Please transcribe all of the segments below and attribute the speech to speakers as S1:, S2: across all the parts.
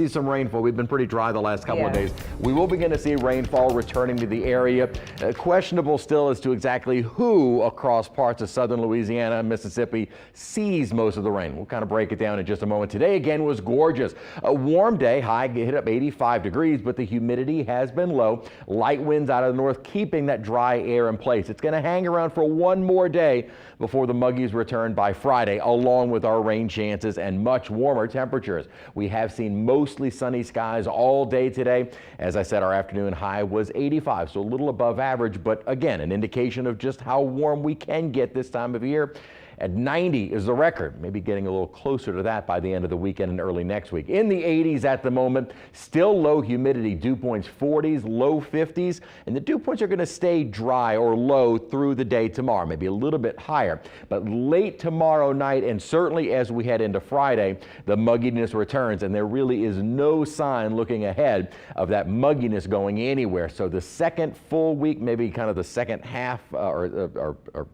S1: See some rainfall. We've been pretty dry the last couple of days. We will begin to see rainfall returning to the area. Questionable still as to exactly who across parts of southern Louisiana and Mississippi sees most of the rain. We'll kind of break it down in just a moment. Today again was gorgeous. A warm day, high hit up 85 degrees, but the humidity has been low. Light winds out of the north keeping that dry air in place. It's going to hang around for one more day before the muggies return by Friday, along with our rain chances and much warmer temperatures. We have seen mostly sunny skies all day today. As I said, our afternoon high was 85, so a little above average, but again, an indication of just how warm we can get this time of year. At 90 is the record, maybe getting a little closer to that by the end of the weekend and early next week. In the 80s at the moment, still low humidity, dew points 40s, low 50s, and the dew points are going to stay dry or low through the day tomorrow, maybe a little bit higher. But late tomorrow night and certainly as we head into Friday, the mugginess returns, and there really is no sign looking ahead of that mugginess going anywhere. So the second full week, maybe kind of the second half or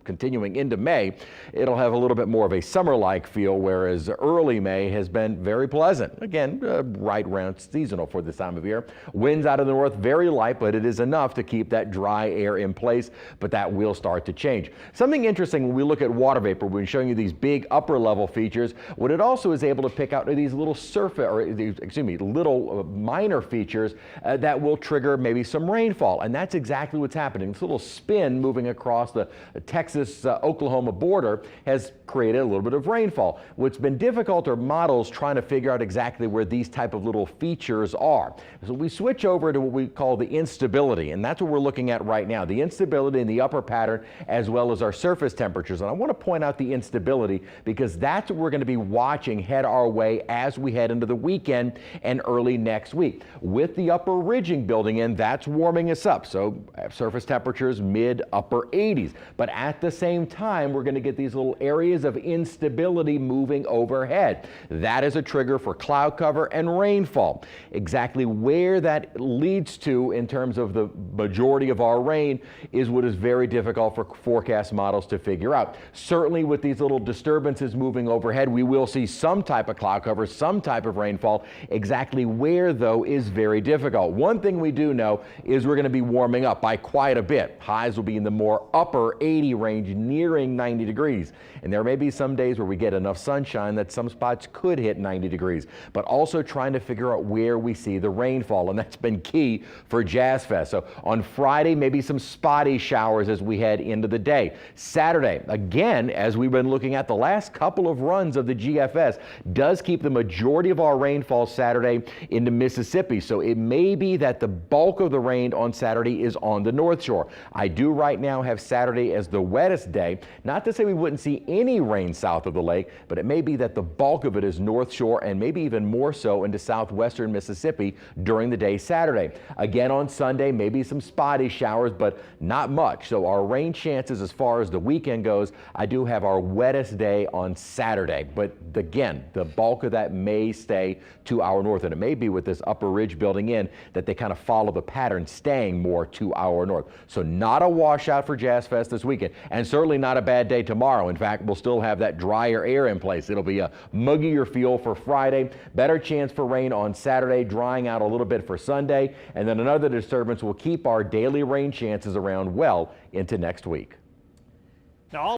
S1: continuing into May, it'll have a little bit more of a summer-like feel, whereas early May has been very pleasant. Again, right around seasonal for this time of year. Winds out of the north, very light, but it is enough to keep that dry air in place, but that will start to change. Something interesting when we look at water vapor, we've been showing you these big upper level features. What it also is able to pick out are these little little minor features that will trigger maybe some rainfall, and that's exactly what's happening. This little spin moving across the Texas-Oklahoma border has created a little bit of rainfall. What's been difficult are models trying to figure out exactly where these type of little features are. So we switch over to what we call the instability, and that's what we're looking at right now. The instability in the upper pattern as well as our surface temperatures. And I want to point out the instability because that's what we're going to be watching head our way as we head into the weekend and early next week. With the upper ridging building in, that's warming us up. So surface temperatures mid upper 80s. But at the same time, we're going to get these little areas of instability moving overhead. That is a trigger for cloud cover and rainfall. Exactly where that leads to in terms of the majority of our rain is what is very difficult for forecast models to figure out. Certainly with these little disturbances moving overhead, we will see some type of cloud cover, some type of rainfall. Exactly where though is very difficult. One thing we do know is we're going to be warming up by quite a bit. Highs will be in the more upper 80 range, nearing 90 degrees. And there may be some days where we get enough sunshine that some spots could hit 90 degrees, but also trying to figure out where we see the rainfall, and that's been key for Jazz Fest. So on Friday, maybe some spotty showers as we head into the day. Saturday, again, as we've been looking at the last couple of runs of the GFS, does keep the majority of our rainfall Saturday into Mississippi. So it may be that the bulk of the rain on Saturday is on the North Shore. I do right now have Saturday as the wettest day. Not to say we wouldn't see any rain south of the lake, but it may be that the bulk of it is North Shore and maybe even more so into southwestern Mississippi during the day Saturday. Again on Sunday, maybe some spotty showers, but not much. So our rain chances as far as the weekend goes, I do have our wettest day on Saturday. But again, the bulk of that may stay to our north, and it may be with this upper ridge building in that they kind of follow the pattern, staying more to our north. So not a washout for Jazz Fest this weekend, and certainly not a bad day tomorrow. In fact, we'll still have that drier air in place. It'll be a muggier feel for Friday, better chance for rain on Saturday, drying out a little bit for Sunday, and then another disturbance will keep our daily rain chances around well into next week.
S2: Now,